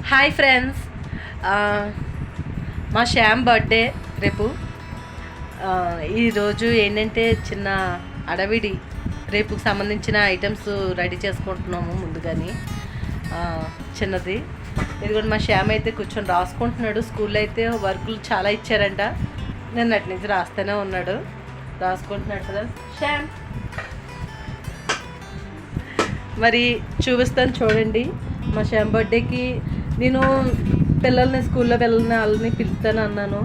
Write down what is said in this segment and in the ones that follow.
Hi friends, మా Shyam birthday రేపు. ఈరోజు ఏంటంటే చిన్న అడవిడి రేపుకి సంబంధించిన ఐటమ్స్ రెడీ చేసుకుంటున్నాము ముందుగానే. చిన్నది ఇది కూడా మా శ్యామ్ అయితే కూర్చొని రాసుకుంటున్నాడు. స్కూల్లో అయితే వర్కులు చాలా ఇచ్చారంట, నేను అటు నుంచి రాస్తూనే ఉన్నాడు, రాసుకుంటున్నాడు ఫ్రెండ్స్. శ్యామ్ మరి చూపిస్తాను చూడండి. మా శ్యామ్ బర్త్డేకి నేను పిల్లల్ని స్కూల్లో వెళ్ళిన వాళ్ళని పిలుస్తాను అన్నాను.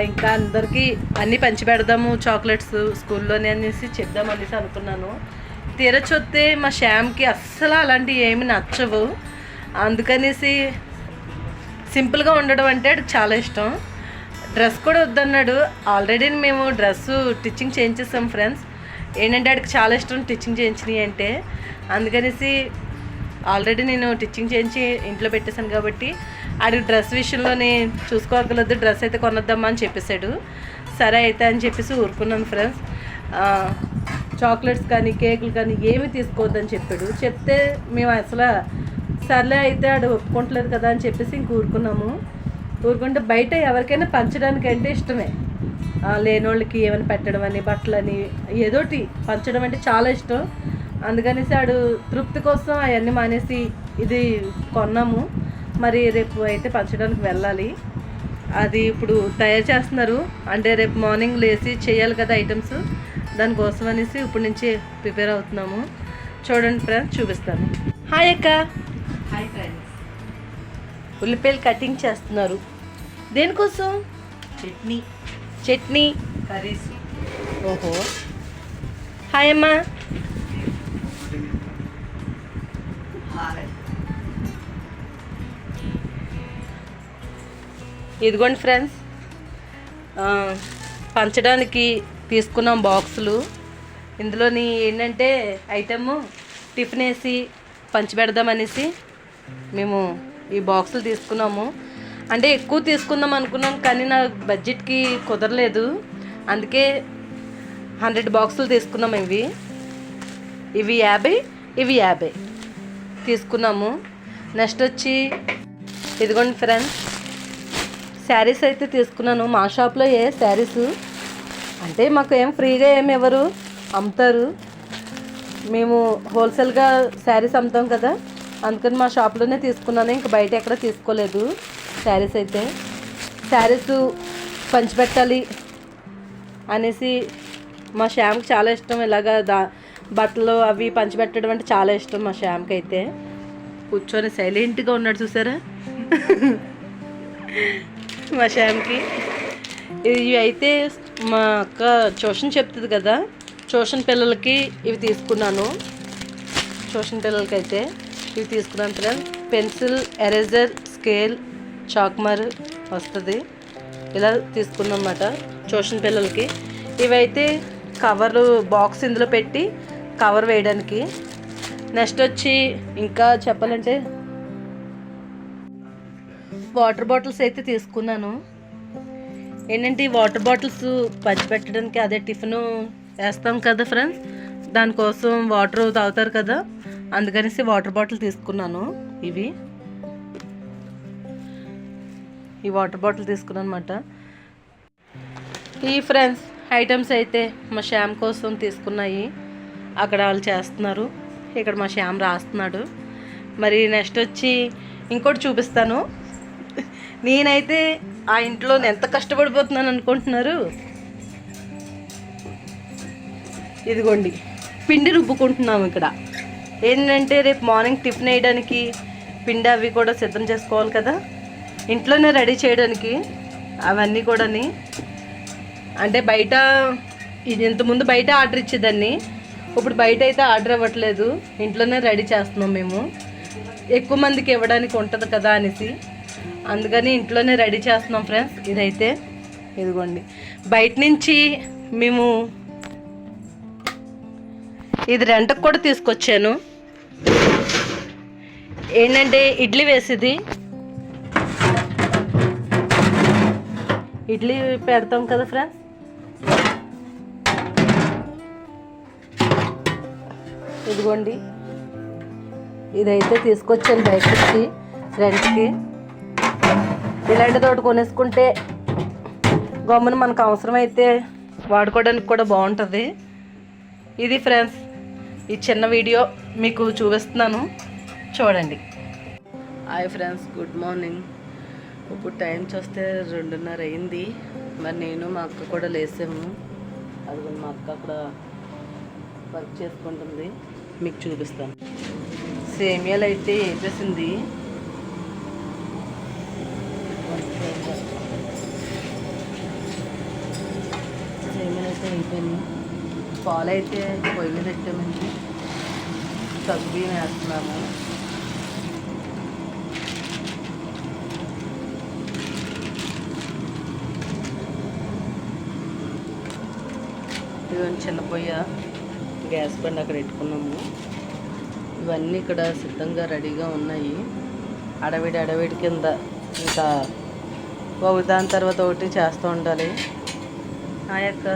ఇంకా అందరికీ అన్నీ పంచి పెడదాము చాక్లెట్స్ స్కూల్లోనే అనేసి చెప్దామనేసి అనుకున్నాను. తీరచొస్తే మా శ్యామ్కి అస్సలు అలాంటివి ఏమి నచ్చవు. అందుకనేసి సింపుల్గా ఉండడం అంటే చాలా ఇష్టం. డ్రెస్ కూడా వద్దన్నాడు. ఆల్రెడీ మేము డ్రెస్సు స్టిచ్చింగ్ చేయించేస్తాం ఫ్రెండ్స్. ఏంటంటే ఆడికి చాలా ఇష్టం స్టిచ్చింగ్ చేయించినవి అంటే. అందుకనేసి ఆల్రెడీ నేను స్టిచ్చింగ్ చేయించి ఇంట్లో పెట్టేశాను కాబట్టి ఆడికి డ్రెస్ విషయంలోనే చూసుకోగలదు. డ్రెస్ అయితే కొనొద్దామా అని చెప్పేశాడు. సరే అయితే అని చెప్పేసి ఊరుకున్నాను ఫ్రెండ్స్. చాక్లెట్స్ కానీ కేకులు కానీ ఏమి తీసుకోవద్దని చెప్పాడు. చెప్తే మేము అసలు సర్లే అయితే ఆడు ఒప్పుకోవట్లేదు కదా అని చెప్పేసి ఇంక ఊరుకున్నాము. ఊరుకుంటే బయట ఎవరికైనా పంచడానికి అంటే ఇష్టమే. లేనోళ్ళకి ఏమైనా పెట్టడం అని, బట్టలని ఏదోటి పంచడం అంటే చాలా ఇష్టం. అందుకనేసి ఆడు తృప్తి కోసం అవన్నీ మానేసి ఇది కొన్నాము. మరి రేపు అయితే పంచడానికి వెళ్ళాలి. అది ఇప్పుడు తయారు చేస్తున్నారు, అంటే రేపు మార్నింగ్ లేచి చేయాలి కదా ఐటమ్స్. దానికోసం అనేసి ఇప్పుడు నుంచి ప్రిపేర్ అవుతున్నాము. చూడండి ఫ్రెండ్స్, చూపిస్తాను. హాయ్ అక్క. Hi friends. ఉల్లిపాయలు కటింగ్ చేస్తున్నారు. దేనికోసం? చట్నీ కర్రీస్. ఓహో. హాయ్ అమ్మా. ఇదిగోండి ఫ్రెండ్స్, పంచడానికి తీసుకున్నాం బాక్సులు. ఇందులోని ఏంటంటే ఐటము టిఫిన్ వేసి పంచిపెడదామనేసి మేము ఈ బాక్సులు తీసుకున్నాము. అంటే ఎక్కువ తీసుకుందాం అనుకున్నాం కానీ నా బడ్జెట్కి కుదరలేదు. అందుకే 100 బాక్సులు తీసుకున్నాము. ఇవి 50, ఇవి 50 తీసుకున్నాము. నెక్స్ట్ వచ్చి ఇదిగోండి ఫ్రెండ్స్, శారీస్ అయితే తీసుకున్నాను. మా షాప్లో శారీస్ అంటే మాకు ఏం ఫ్రీగా ఏమి ఎవరు అమ్ముతారు. మేము హోల్సేల్గా శారీస్ అమ్ముతాం కదా, అందుకని మా షాప్లోనే తీసుకున్నాను. ఇంకా బయట ఎక్కడ తీసుకోలేదు. శారీస్ అయితే శారీస్ పంచిపెట్టాలి అనేసి మా శ్యామ్కి చాలా ఇష్టం. ఇలాగా బట్టలు అవి పంచిపెట్టడం అంటే చాలా ఇష్టం మా శ్యామ్కి అయితే. కూర్చొని సైలెంట్గా ఉన్నాడు చూసారా మా శ్యామ్కి. ఇవి అయితే మా అక్క ట్యూషన్ చెప్తుంది కదా, ట్యూషన్ పిల్లలకి ఇవి తీసుకున్నాను. ట్యూషన్ పిల్లలకి అయితే ఇవి తీసుకున్నాను ఫ్రెండ్స్. పెన్సిల్, ఎరేజర్, స్కేల్, చాక్మర్ వస్తుంది, ఇలా తీసుకున్నాం అన్నమాట ట్యూషన్ పిల్లలకి. ఇవైతే కవర్ బాక్స్ ఇందులో పెట్టి కవర్ వేయడానికి. నెక్స్ట్ వచ్చి ఇంకా చెప్పాలంటే వాటర్ బాటిల్స్ అయితే తీసుకున్నాను. ఏంటంటే ఈ వాటర్ బాటిల్స్ పంచిపెట్టడానికి, అదే టిఫిన్ వేస్తాం కదా ఫ్రెండ్స్, దానికోసం వాటర్ తాగుతారు కదా, అందుకనేసి వాటర్ బాటిల్ తీసుకున్నాను. ఈ వాటర్ బాటిల్ తీసుకున్నాను అనమాట. ఈ ఫ్రెండ్స్ ఐటమ్స్ అయితే మా శ్యామ్ కోసం తీసుకున్నాయి. అక్కడ వాళ్ళు చేస్తున్నారు, ఇక్కడ మా శ్యామ్ రాస్తున్నాడు. మరి నెక్స్ట్ వచ్చి ఇంకోటి చూపిస్తాను. నేనైతే ఆ ఇంట్లో ఎంత కష్టపడిపోతున్నాను అనుకుంటున్నారు. ఇదిగోండి, పిండి రుబ్బుకుంటున్నాము ఇక్కడ. ఏంటంటే రేపు మార్నింగ్ టిఫిన్ వేయడానికి పిండి అవి కూడా సిద్ధం చేసుకోవాలి కదా, ఇంట్లోనే రెడీ చేయడానికి. అవన్నీ కూడా అంటే బయట ఇంతకుముందు బయట ఆర్డర్ ఇచ్చేదాన్ని, ఇప్పుడు బయట అయితే ఆర్డర్ ఇవ్వట్లేదు, ఇంట్లోనే రెడీ చేస్తున్నాం మేము. ఎక్కువ మందికి ఇవ్వడానికి ఉంటుంది కదా అనేసి అందుకని ఇంట్లోనే రెడీ చేస్తున్నాం ఫ్రెండ్స్. ఇదైతే ఇదిగోండి, బయట నుంచి మేము ఇది రెంట్కి కూడా తీసుకొచ్చాను. ఏంటంటే ఇడ్లీ వేసేది, ఇడ్లీ పెడతాం కదా ఫ్రెండ్స్. ఇదిగోండి, ఇదైతే తీసుకొచ్చాను బయట నుంచి. ఫ్రెండ్స్కి. ఇలాంటి తోటి కొనేసుకుంటే గమ్మున మనకు అవసరమైతే వాడుకోవడానికి కూడా బాగుంటుంది. ఇది ఫ్రెండ్స్, ఈ చిన్న వీడియో మీకు చూపిస్తున్నాను, చూడండి. Hi friends, good morning. ఇప్పుడు టైం చూస్తే 2:30 అయింది. మరి నేను మా అక్క కూడా లేసాము. అది మా అక్క అక్కడ వర్క్ చేసుకుంటుంది, మీకు చూపిస్తాను. సేమియాలు అయితే వేసేసింది. సేమియాలు అయితే అయిపోయింది. పాలు అయితే పొయ్యి మీద పెట్టామండి. సగ్గుబియ్యం వేస్తున్నాము. ఇవన్నీ చిన్న పొయ్య, గ్యాస్ బండి అక్కడ పెట్టుకున్నాము. ఇవన్నీ ఇక్కడ సిద్ధంగా రెడీగా ఉన్నాయి. అడవిడి కింద ఇంకా దాని తర్వాత ఒకటి చేస్తూ ఉండాలి. ఆ యొక్క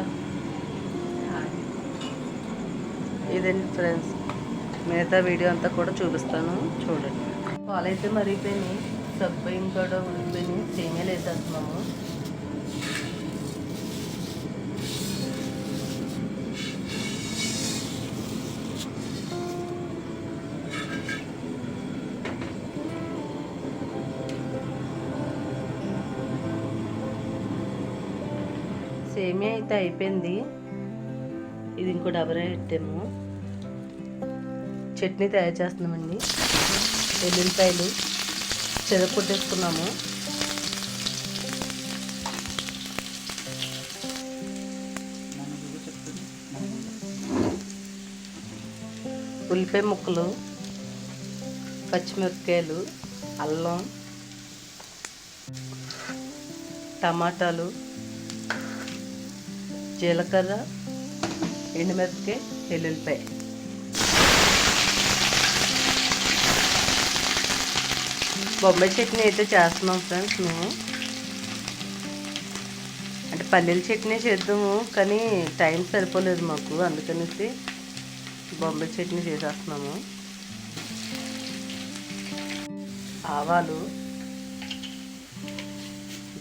ఇదండి ఫ్రెండ్స్, మిగతా వీడియో అంతా కూడా చూపిస్తాను, చూడండి. పాలు అయితే మరిగిపోయినాయి, సగ్గుబియ్యం కూడా ఉడికిపోయినాయి. సేమియాలు వేసేస్తున్నాము. సేమియా అయితే అయిపోయింది. ఇది ఇంకో డబరా పెట్టాము. చట్నీ తయారు చేస్తున్నామండి. ఎల్లుల్లిపాయలు చెదకొట్టేసుకున్నాము. ఉల్లిపాయ ముక్కలు, పచ్చిమిరపకాయలు, అల్లం, టమాటాలు, జీలకర్ర, ఎండుమిరపకాయ, ఎల్లుల్లిపాయ. బొంబాయి చట్నీ అయితే చేస్తున్నాం ఫ్రెండ్స్ మేము. అంటే పల్లీల చట్నీ చేద్దాము, కానీ టైం సరిపోలేదు మాకు, అందుకనేసి బొంబాయి చట్నీ చేసేస్తున్నాము. ఆవాలు,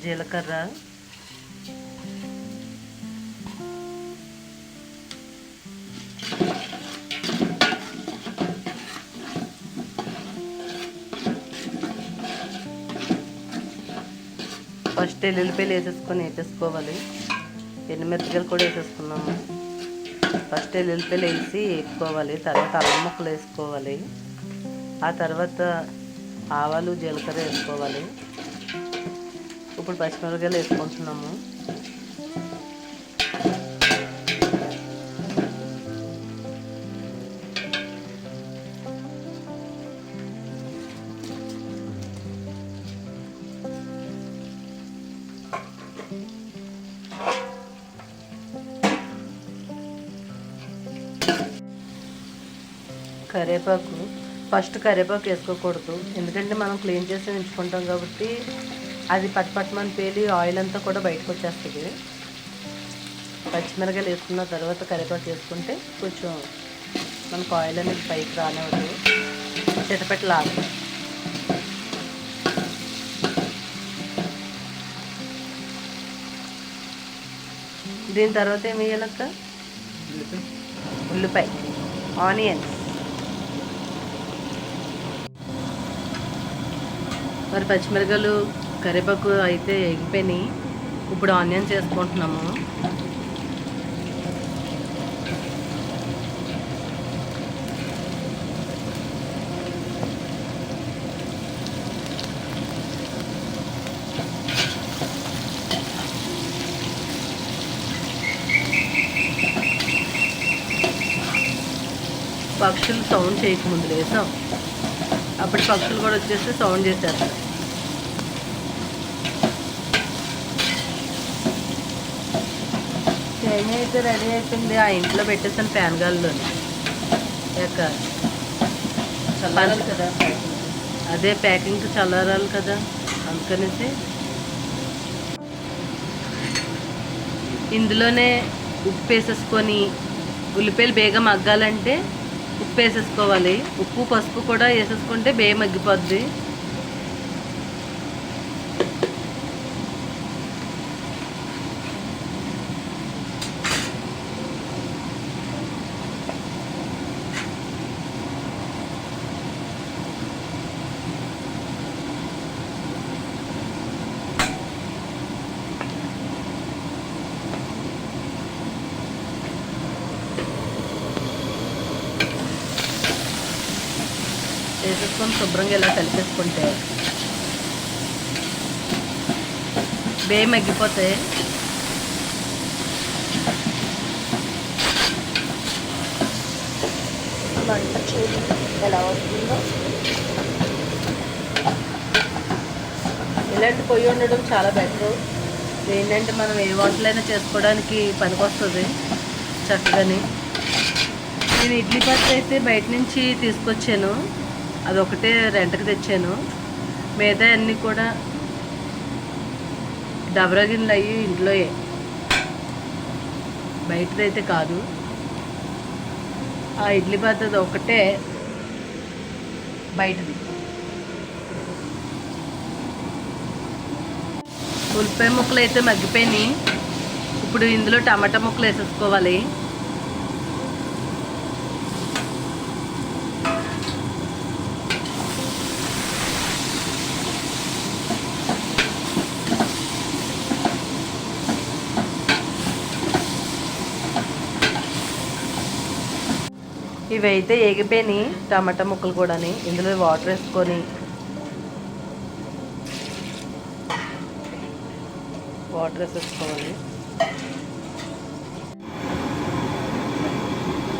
జీలకర్ర, ఫస్ట్ ఎల్లుల్లిపాయలు వేసేసుకోవాలి. ఎండుమిరపకాయలు కూడా వేసేసుకున్నాము. ఫస్ట్ ఎల్లుల్లిపాయలు వేసి వేసుకోవాలి, తర్వాత అల్లం ముక్కలు వేసుకోవాలి, ఆ తర్వాత ఆవాలు, జీలకర్ర వేసుకోవాలి. ఇప్పుడు పచ్చిమిరపకాయలు వేసుకుంటున్నాము. కరివేపాకు, ఫస్ట్ కరివేపాకు వేసుకోకూడదు, ఎందుకంటే మనం క్లీన్ చేసి ఉంచుకుంటాం కాబట్టి అది పట్టుమని పేలి ఆయిల్ అంతా కూడా బయటకు వచ్చేస్తుంది. పచ్చిమిరకాయలు వేసుకున్న తర్వాత కరివేపాకు వేసుకుంటే కొంచెం మనకు ఆయిల్ అనేది పైకి రానివ్వదు, చిటపెట్టలాగా. దీని తర్వాత ఏమి వేయాలక్క? ఉల్లిపాయ, ఆనియన్స్. మరి పచ్చిమిరకాయలు, కరివేపాకు అయితే ఎగిపోయినాయి. ఇప్పుడు ఆనియన్స్ వేసుకుంటున్నాము. పక్షులు సౌండ్ చేయకముందు వేసాం, అప్పుడు పక్షులు కూడా వచ్చేసి సౌండ్ చేసేస్తారు. సేమియా అయితే రెడీ అయిపోయింది. ఆ ఇంట్లో పెట్టేసాను ఫ్యాన్ గాలిలోని. చల్లారాలి కదా, అదే ప్యాకింగ్ చల్లారాలి కదా, అందుకనేసి ఇందులోనే ఉప్పు వేసేసుకొని, ఉల్లిపాయలు బేగా మగ్గాలంటే ఉప్పు వేసేసుకోవాలి. ఉప్పు, పసుపు కూడా వేసేసుకుంటే బేగా మగ్గిపోద్ది. వేసుకొని శుభ్రంగా ఇలా కలిపేసుకుంటే మగ్గిపోతాయి. మంట చూడు ఎలా వస్తుందో. ఇలాంటి పొయ్యి ఉండడం చాలా బెటర్. ఏంటంటే మనం ఏ వంటలైనా చేసుకోవడానికి పనికొస్తుంది చక్కగాని. నేను ఇడ్లీ పాత్ర అయితే బయట నుంచి తీసుకొచ్చాను, అదొకటే రెంట్కి తెచ్చాను. మిగతా అన్నీ కూడా దబరా గిన్నెలు అయ్యి ఇంట్లోయే, బయటదైతే కాదు. ఆ ఇడ్లీ పాత్రది ఒకటే బయటది. ఉల్లిపాయ ముక్కలు అయితే మగ్గిపోయినాయి. ఇప్పుడు ఇందులో టమాటా ముక్కలు వేసేసుకోవాలి. ఇవి అయితే ఎగిపోయినాయి టమాటా ముక్కలు కూడా. ఇందులో వాటర్ వేసుకొని వేసేసుకోవాలి.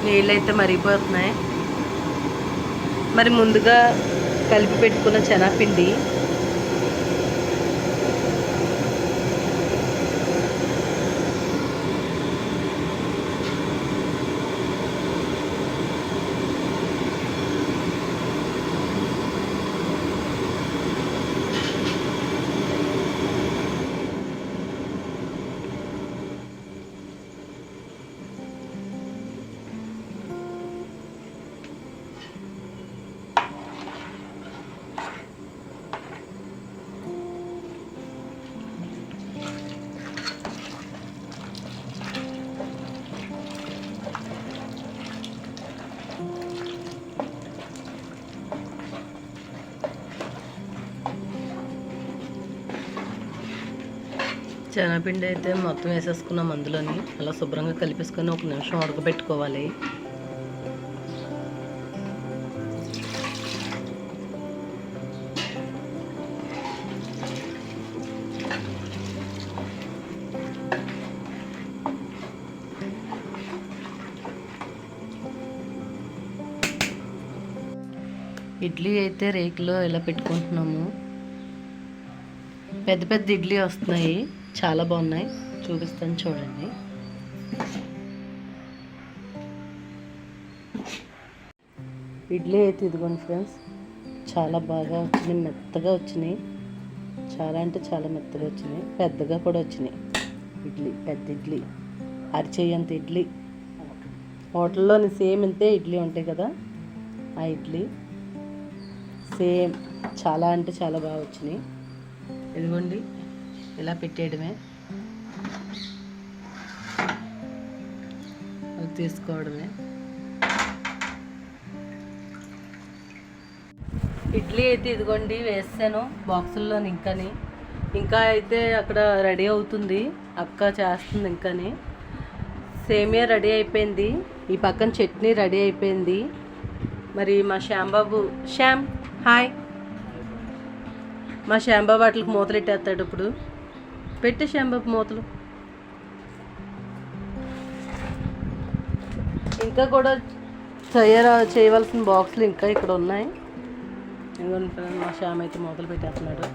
నీళ్ళు అయితే మరిగిపోతున్నాయి. మరి ముందుగా కలిపి పెట్టుకున్న శనగపిండి శనగపిండి అయితే మొత్తం వేసేసుకున్నాం అందులోని. అలా శుభ్రంగా కలిపేసుకొని 1 నిమిషం ఉడకబెట్టుకోవాలి. ఇడ్లీ అయితే రేకులో ఇలా పెట్టుకుంటున్నాము. పెద్ద పెద్ద ఇడ్లీ వస్తున్నాయి, చాలా బాగున్నాయి. చూపిస్తాను చూడండి. ఇడ్లీ అయితే ఇదిగోండి ఫ్రెండ్స్, చాలా బాగా వచ్చినాయి, మెత్తగా వచ్చినాయి. చాలా అంటే చాలా మెత్తగా వచ్చినాయి, పెద్దగా కూడా వచ్చినాయి. ఇడ్లీ పెద్ద ఇడ్లీ, అరిచేయంత ఇడ్లీ. హోటల్లోని సేమ్ ఇంతే ఇడ్లీ ఉంటాయి కదా, ఆ ఇడ్లీ సేమ్. చాలా అంటే చాలా బాగా వచ్చినాయి. ఇదిగోండి ఇలా పెట్టేయడమే, అది తీసుకోవడమే. ఇడ్లీ అయితే ఇదిగోండి వేసాను బాక్సుల్లో. ఇంకా అయితే అక్కడ రెడీ అవుతుంది, అక్క చేస్తుంది. ఇంకాని సేమియా రెడీ అయిపోయింది, ఈ పక్కన చట్నీ రెడీ అయిపోయింది. మరి మా శ్యాంబాబు, శ్యామ్ హాయ్, మా శ్యాంబాబు వాటికి మూతలు ఇట్టేస్తాడు. ఇప్పుడు పెట్టి శ్యాంబాబు మూతలు. ఇంకా కూడా చేయవలసిన బాక్సులు ఇంకా ఇక్కడ ఉన్నాయి. మా శ్యామ్ అయితే మూతలు పెట్టేస్తున్నాడు.